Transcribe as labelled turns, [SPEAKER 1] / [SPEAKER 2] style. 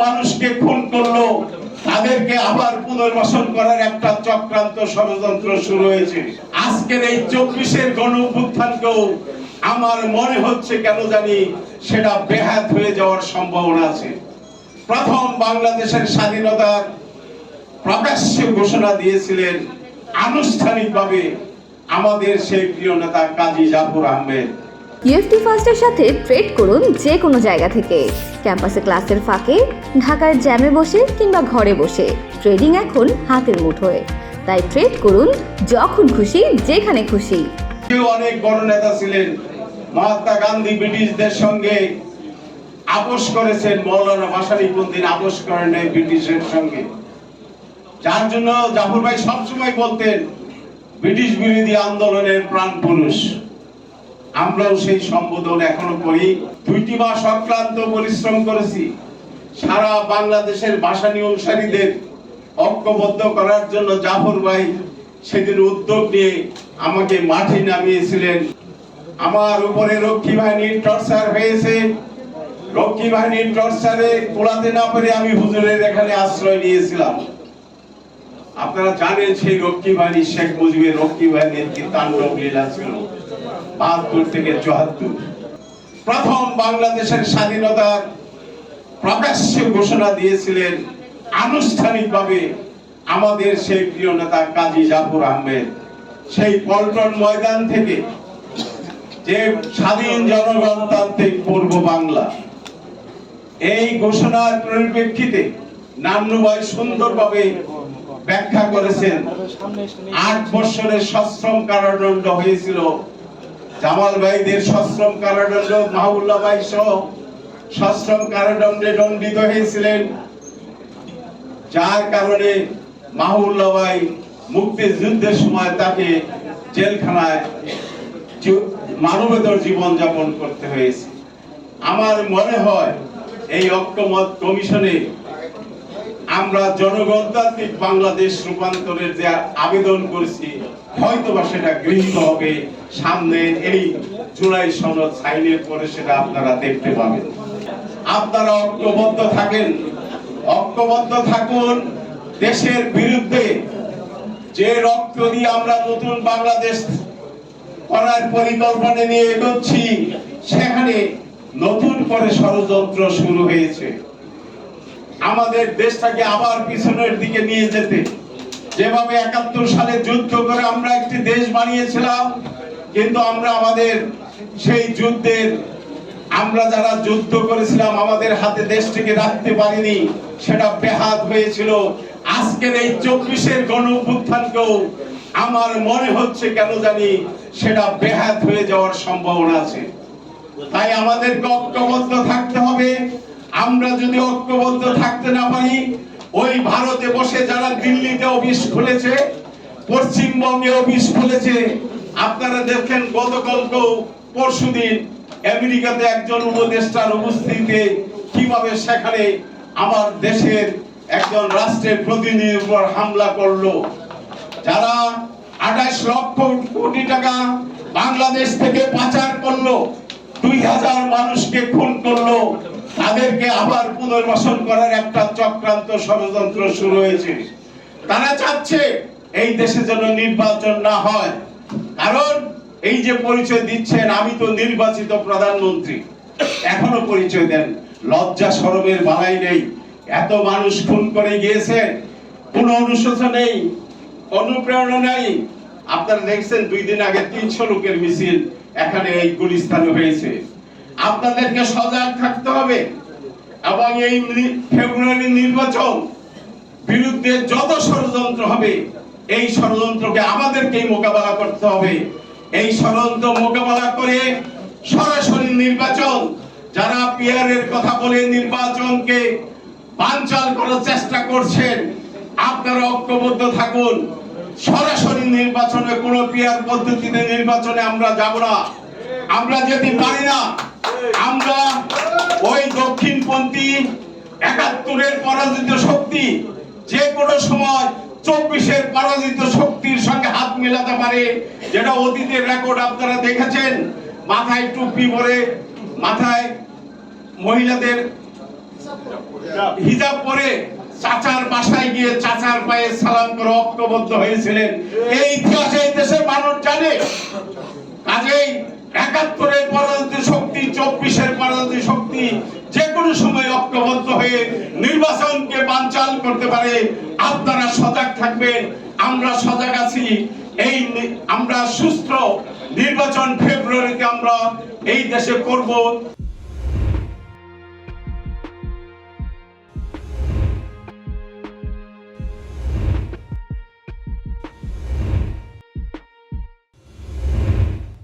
[SPEAKER 1] মানুষকে খুন করলো, তাদেরকে আবার পুনর্বাসন করার একটা চক্রান্ত ষড়যন্ত্র শুরু হয়েছে। আজকের এই 24-এর গণ অভ্যুত্থানকেও আমার মনে হচ্ছে কেন জানি সেটা বেহাত হয়ে যাওয়ার সম্ভাবনা আছে। প্রথম বাংলাদেশের স্বাধীনতার প্রকাশ্য ঘোষণা দিয়েছিলেন আনুষ্ঠানিকভাবে আমাদের সেই প্রিয় নেতা কাজী জাফর আহমেদ।
[SPEAKER 2] ইউএফটি ফার্স্টের সাথে ট্রেড করুন যে কোনো জায়গা থেকে। ক্যাম্পাসে ক্লাসের ফাঁকে, ঢাকার জ্যামে বসে কিংবা ঘরে বসে ট্রেডিং এখন হাতের মুঠোয়। তাই ট্রেড করুন যখন খুশি, যেখানে খুশি।
[SPEAKER 1] অনেক বড় নেতা ছিলেন। মহাত্মা গান্ধী ব্রিটিশদের সঙ্গে আপোষ করেছেন, মৌলানা ভাসানীপন্থী আপোষ করেন নাই ব্রিটিশের সঙ্গে, যার জন্য জাফর ভাই সবসময় বলতেন ব্রিটিশ বিরোধী আন্দোলনের প্রাণ পুরুষ। আমরাও সেই সম্বোধন এখনো করি। 2টি মাস অক্লান্ত পরিশ্রম করেছি সারা বাংলাদেশের ভাসানী অনুসারীদের ঐক্যবদ্ধ করার জন্য। জাফর ভাই সেদিন উদ্যোগ নিয়ে আমাকে মাঠে নামিয়েছিলেন। আমার উপরে রক্ষী বাহিনীর টর্চার হয়েছে। রক্ষী বাহিনীর টর্চারে কোলাতে না পেরে আমি হুজুরের এখানে আশ্রয় নিয়েছিলাম। আপনারা জানেন সেই রক্ষী বাহিনী, শেখ মুজিবের রক্ষী বাহিনীর কি তাণ্ডব লীলা ছিল 72 থেকে 74। প্রথম বাংলাদেশের স্বাধীনতার প্রকাশ্য ঘোষণা দিয়েছিলেন আনুষ্ঠানিকভাবে আমাদের সেই প্রিয় নেতা কাজী জাফর আহমেদ। সেই পল্টন ময়দান থেকে যে স্বাধীন জনগণতান্ত্রিক পূর্ব বাংলা, এই ঘোষণার পরিপ্রেক্ষিতে নান্নু ভাই সুন্দরভাবে ব্যাখ্যা করেছেন। 8 বছরের সশ্রম কারাদণ্ড হয়েছিল। জামাল ভাইদের সশ্রম কারাদণ্ড, মাহবুল্লাহ ভাই সহ সশ্রম কারাদণ্ডে দণ্ডিত হয়েছিলেন, যার কারণে মাহবুল্লাহ ভাই মুক্তিযুদ্ধের সময় তাকে জেলখানায় মানবেতর জীবন যাপন করতে হয়েছে। আমার মনে হয় এই ঐক্যমত কমিশনে আমরা জনগণতান্ত্রিক বাংলাদেশ রূপান্তরের যে আবেদন করেছি, হয়তোবা সেটা গৃহীত হবে। সামনে এই জুলাই সনদ সাইনের পরে সেটা আপনারা দেখতে পাবেন। আপনারা ঐক্যবদ্ধ থাকেন, ঐক্যবদ্ধ থাকুন। দেশের বিরুদ্ধে যে রক্ত দিয়ে আমরা নতুন বাংলাদেশ করার পরিকল্পনা নিয়ে এগোচ্ছি, সেখানে নতুন করে ষড়যন্ত্র শুরু হয়েছে আমাদের দেশটাকে আবার পিছনের দিকে নিয়ে যেতে। যেভাবে 71 সালে যুদ্ধ করে আমরা একটি দেশ বানিয়েছিলাম, কিন্তু আমরা আমাদের সেই যুদ্ধের, আমরা যারা যুদ্ধ করেছিলাম আমাদের হাতে দেশটিকে রাখতে পারিনি, সেটা বেহাত হয়েছিল। আজকের এই 24-এর গণ অভ্যুত্থানকেও আমার মনে হচ্ছে কেন জানি সেটা বেহাত হয়ে যাওয়ার সম্ভাবনা আছে। তাই আমাদেরকে ঐক্যবদ্ধ থাকতে হবে। আমরা যদি ঐক্যবদ্ধ থাকতে না পারি, ওই ভারতে বসে যারা দিল্লিতে অফিস খুলেছে, পশ্চিমবঙ্গে অফিস খুলেছে, আপনারা দেখেন গতকালকেও পরশুদিন আমেরিকাতে একজন উপদেষ্টার উপস্থিতিতে কিভাবে সেখানে আমার দেশের একজন রাষ্ট্রের প্রতিনিধির উপর হামলা করলো। যারা 28 লক্ষ কোটি টাকা বাংলাদেশ থেকে পাচার করলো, 2000 মানুষকে খুন করলো, তাদেরকে আবার পুনর্বাসন করার একটা চক্রান্ত ষড়যন্ত্র শুরু হয়েছে। তারা চাচ্ছে এই দেশে যেন নির্বাচন না হয়। কারণ এই যে পরিচয় দিচ্ছেন, আমি তো নির্বাচিত প্রধানমন্ত্রী, এখনো পরিচয় দেন, লজ্জা শরমের বালাই নেই। এত মানুষ খুন করে গিয়েছে, কোনো অনুশোচনা নেই, অনুপ্রেরণা নেই। আপনারা দেখছেন 2 দিন আগে 300 লোকের মিছিল এখানে এই গুলিস্তানে হয়েছে। আপনাদেরকে সজাগ থাকতে হবে এবং এই ফেব্রুয়ারি নির্বাচন বিরুদ্ধে যত ষড়যন্ত্র হবে, এই ষড়যন্ত্রকে আমাদেরকেই মোকাবেলা করতে হবে। এই ষড়যন্ত্র মোকাবেলা করে সরাসরি নির্বাচন, যারা পিয়ারের কথা বলে নির্বাচনকে বানচাল করার চেষ্টা করছেন, আপনারা ঐক্যবদ্ধ থাকুন। সরাসরি নির্বাচনে, কোনো পিয়ার পদ্ধতিতে নির্বাচনে আমরা যাব না। আমরা যেতে পারি না। আমরা ওই দক্ষিণপন্থী 71-এর পরাজিত শক্তি যে কোনো সময় 24-এর পরাজিত শক্তির সঙ্গে হাত মেলাতে পারে, যেটা অতীতের রেকর্ড আপনারা দেখেছেন। মাথায় টুপি পরে, মাথায় মহিলাদের হিজাব পরে চাচার বাসায় গিয়ে চাচার পায়ে সালাম করে ঐক্যবদ্ধ হয়েছিলেন। এই ইতিহাসে এই দেশের মানুষ জানে। কাজেই ৭১-এর পরবর্তী শক্তি, ২৪-এর পরবর্তী শক্তি যে কোনো সময় ঐক্যবদ্ধ হয়ে নির্বাচনকে বানচাল করতে পারে। আপনারা সজাগ থাকবেন, আমরা সজাগ আছি। আমরা সুস্থ নির্বাচন ফেব্রুয়ারিতে আমরা এই দেশে করব।